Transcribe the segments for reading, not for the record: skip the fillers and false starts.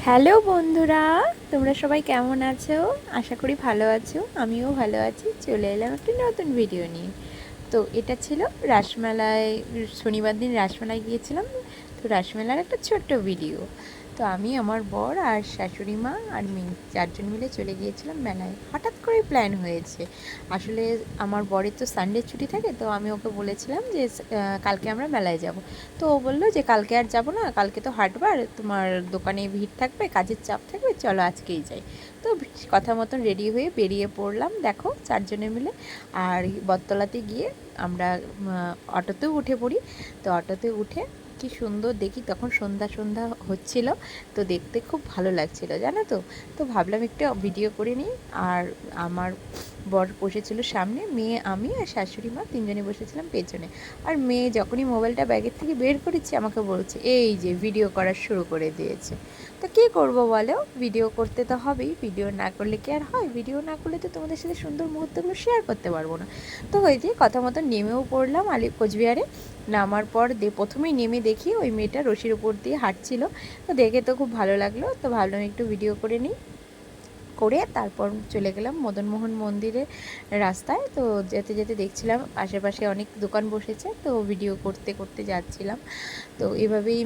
Hello বন্ধুরা, তোমরা সবাই কেমন আছো? আশা করি ভালো আছো। আমিও ভালো আছি। চলে এলাম একটি নতুন ভিডিও নিয়ে। তো এটা ছিল রাসমেলায়, শনিবার দিন রাসমেলায় গিয়েছিলাম। তো রাসমেলার একটা ছোট্ট ভিডিও। তো আমি, আমার বর আর শাশুড়ি মা আর মেয়ে 4জন মিলে চলে গিয়েছিলাম মেলায়। হঠাৎ করে প্ল্যান হয়েছে। আসলে আমার বরের তো সানডে ছুটি থাকে, তো আমি ওকে বলেছিলাম যে কালকে আমরা মেলায় যাব। তো ও বললো যে কালকে আর যাব না, কালকে তো হাটবার, তোমার দোকানে ভিড় থাকবে, কাজের চাপ থাকবে, চলো আজকেই যাই। তো কথা মতন রেডি হয়ে বেরিয়ে পড়লাম, দেখো 4জনে মিলে। আর বটতলাতে গিয়ে আমরা অটোতেও উঠে পড়ি। তো অটোতে উঠে কি সুন্দর দেখি, তখন সন্ধ্যা সন্ধ্যা হচ্ছিল। তো দেখতে খুব ভালো লাগছিল, জানো তো। তো ভাবলাম একটু ভিডিও করে নিই। আর আমার বর বসেছিল সামনে, মেয়ে, আমি আর শাশুড়ি মা 3জনে বসেছিলাম পেছনে। আর মেয়ে যখনই মোবাইলটা ব্যাগের থেকে বের করেছি আমাকে বলছে, এই যে ভিডিও করা শুরু করে দিয়েছে। তো কী করবো বলো, ভিডিও করতে তো হবেই। ভিডিও না করলে কি আর হয়? ভিডিও না করলে তো তোমাদের সাথে সুন্দর মুহূর্তগুলো শেয়ার করতে পারবো না। তো ওই যে কথা মতো নেমেও পড়লাম কোচবিহারে। নামার পর প্রথমেই নেমে দেখি ওই মেয়েটা রশির উপর দিয়ে হাঁটছিল। তো দেখে তো খুব ভালো লাগলো, তো ভাবলাম একটু ভিডিও করে নিই। করে তারপর চলে গেলাম মদনমোহন মন্দিরের রাস্তায়। তো যেতে যেতে দেখছিলাম আশেপাশে অনেক দোকান বসেছে, তো ভিডিও করতে করতে যাচ্ছিলাম। তো এভাবেই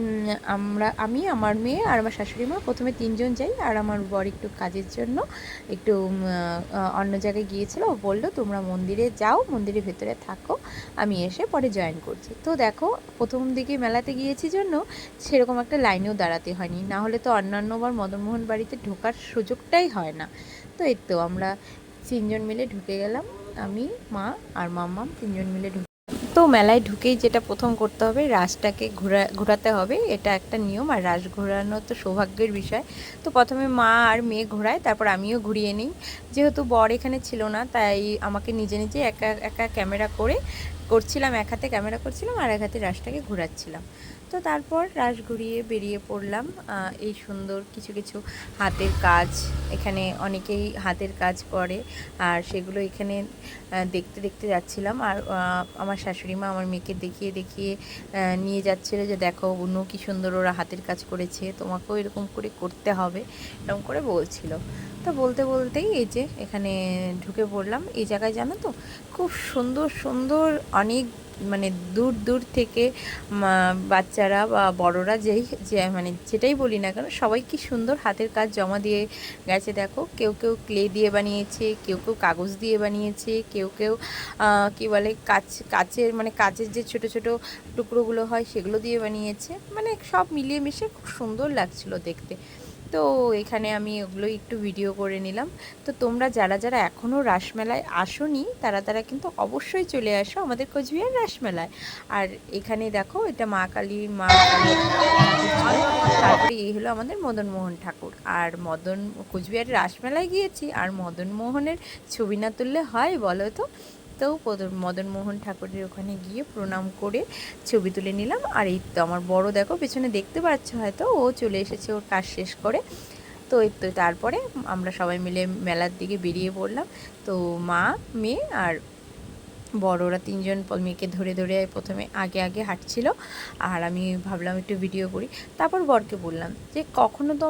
আমি, আমার মেয়ে আর আমার শাশুড়ি মা প্রথমে 3জন যাই। আর আমার বর একটু কাজের জন্য একটু অন্য জায়গায় গিয়েছিল। ও বললো তোমরা মন্দিরে যাও, মন্দিরের ভেতরে থাকো, আমি এসে পরে জয়েন করছি। তো দেখো, প্রথম দিকে মেলাতে গিয়েছি জন্য সেরকম একটা লাইনেও দাঁড়াতে হয়নি, না হলে তো অন্যান্যবার মদনমোহন বাড়িতে ঢোকার সুযোগটাই হয় না। তো এই তো আমরা 3জন মিলে ঢুকে গেলাম, আমি, মা আর মাম্মাম 3জন মিলে ঢুকে। তো মেলায় ঢুকেই যেটা প্রথম করতে হবে, রাসটাকে ঘোরাতে হবে, এটা একটা নিয়ম। আর রাস ঘোরানো তো সৌভাগ্যের বিষয়। তো প্রথমে মা আর মেয়ে ঘোরায়, তারপর আমিও ঘুরিয়ে নিই। যেহেতু বর এখানে ছিল না, তাই আমাকে নিজে নিজে একা একা ক্যামেরা করছিলাম, এক হাতে ক্যামেরা করছিলাম আর এক হাতে রাসটাকে ঘোরাচ্ছিলাম। তো তারপর রাস ঘুরিয়ে বেরিয়ে পড়লাম। এই সুন্দর কিছু কিছু হাতের কাজ, এখানে অনেকেই হাতের কাজ করে, আর সেগুলো এখানে দেখতে দেখতে যাচ্ছিলাম। আর আমার শাশুড়ি মা আমার মেয়েকে দেখিয়ে দেখিয়ে নিয়ে যাচ্ছিলো যে দেখো অন্য কী সুন্দর ওরা হাতের কাজ করেছে, তোমাকেও এরকম করে করতে হবে, এরকম করে বলছিল। তো বলতে বলতেই এই যে এখানে ঢুকে পড়লাম। এই জায়গায় জানো তো, খুব সুন্দর সুন্দর অনেক, মানে দূর দূর থেকে বাচ্চারা বা বড়রা মানে যেটাই বলি না কেন, সবাই কি সুন্দর হাতের কাজ জমা দিয়ে গেছে। দেখো, কেউ কেউ ক্লে দিয়ে বানিয়েছে, কেউ কেউ কাগজ দিয়ে বানিয়েছে, কেউ কেউ কী বলে কাচের, মানে কাচের যে ছোট ছোট টুকরোগুলো হয় সেগুলো দিয়ে বানিয়েছে। মানে সব মিলিয়ে মিশে খুব সুন্দর লাগছিল দেখতে। তো এখানে আমি ওগুলোই একটু ভিডিও করে নিলাম। তো তোমরা যারা যারা এখনও রাসমেলায় আসোনি, তারা তারা কিন্তু অবশ্যই চলে আসো আমাদের কোচবিহার রাসমেলায়। আর এখানে দেখো, এটা মা কালী ঠাকুর ছিল। তারপরে এই হলো আমাদের মদনমোহন ঠাকুর। আর কোচবিহারের রাসমেলায় গিয়েছি আর মদনমোহনের ছবি না তুললে হয় বলো তো? তো মদনমোহন ঠাকুরের ওখানে গিয়ে প্রণাম করে ছবি তুলে নিলাম। আর এই তো আমার বড়, দেখো পেছনে দেখতে পাচ্ছ হয়তো, ও চলে এসেছে ওর কাজ শেষ করে। তো এই তো তারপরে আমরা সবাই মিলে মেলার দিকে বেরিয়ে পড়লাম। তো মা, মেয়ে আর বড়রা 3জন মেয়েকে ধরে ধরে প্রথমে আগে আগে হাঁটছিল। আর আমি ভাবলাম একটু ভিডিও করি। তারপর বরকে বললাম যে কখনো তো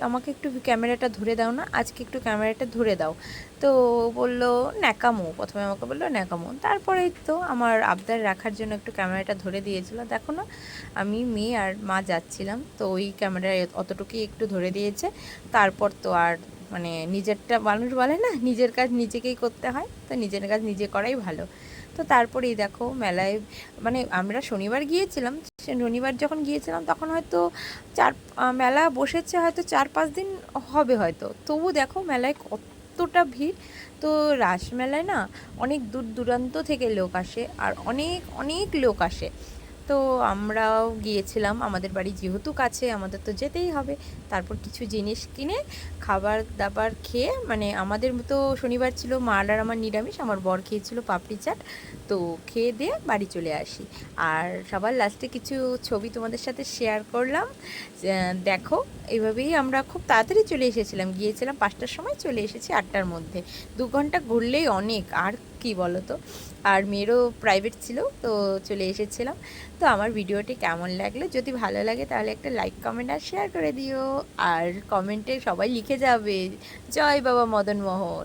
আমাকে একটু ক্যামেরাটা ধরে দাও না, আজকে একটু ক্যামেরাটা ধরে দাও। তো বললো ন্যাকামো, প্রথমে আমাকে বললো ন্যাকামো, তারপরে তো আমার আবদার রাখার জন্য একটু ক্যামেরাটা ধরে দিয়েছিল। দেখো না, আমি, মেয়ে আর মা যাচ্ছিলাম, তো ওই ক্যামেরায় অতটুকুই একটু ধরে দিয়েছে। তারপর তো আর, মানে নিজেরটা, মানুষ বলে না নিজের কাজ নিজেকেই করতে হয়, তো নিজের কাজ নিজে করাই ভালো। তো তারপরেই দেখো মেলায়, মানে আমরা শনিবার গিয়েছিলাম, শনিবার যখন গিয়েছিলাম তখন হয়তো মেলা বসেছে হয়তো 4-5 দিন হবে হয়তো, তবু দেখো মেলায় কতটা ভিড়। তো রাসমেলায় না অনেক দূর দূরান্ত থেকে লোক আসে, আর অনেক অনেক লোক আসে। তো আমরাও গিয়েছিলাম, আমাদের বাড়ি যেহেতু কাছে আমাদের তো যেতেই হবে। তারপর কিছু জিনিস কিনে খাবার দাবার খেয়ে, মানে আমাদের তো শনিবার ছিল, মার আর আমার নিরামিষ, আমার বর খেয়েছিল পাপড়ি চাট। তো খেয়ে দিয়ে বাড়ি চলে আসি। আর সবার লাস্টে কিছু ছবি তোমাদের সাথে শেয়ার করলাম। দেখো, এইভাবেই আমরা খুব তাড়াতাড়ি চলে এসেছিলাম, গিয়েছিলাম 5টার সময়, চলে এসেছি 8টার মধ্যে। 2 ঘন্টা ঘুরলেই অনেক। আর কী বলো তো। আর মেয়েরও প্রাইভেট ছিল, তো চলে এসেছিলাম। তো আমার ভিডিওটি কেমন লাগলো, যদি ভালো লাগে তাহলে একটা লাইক কমেন্ট আর শেয়ার করে দিও। আর কমেন্টে সবাই লিখে যাবে জয় বাবা মদন মোহন।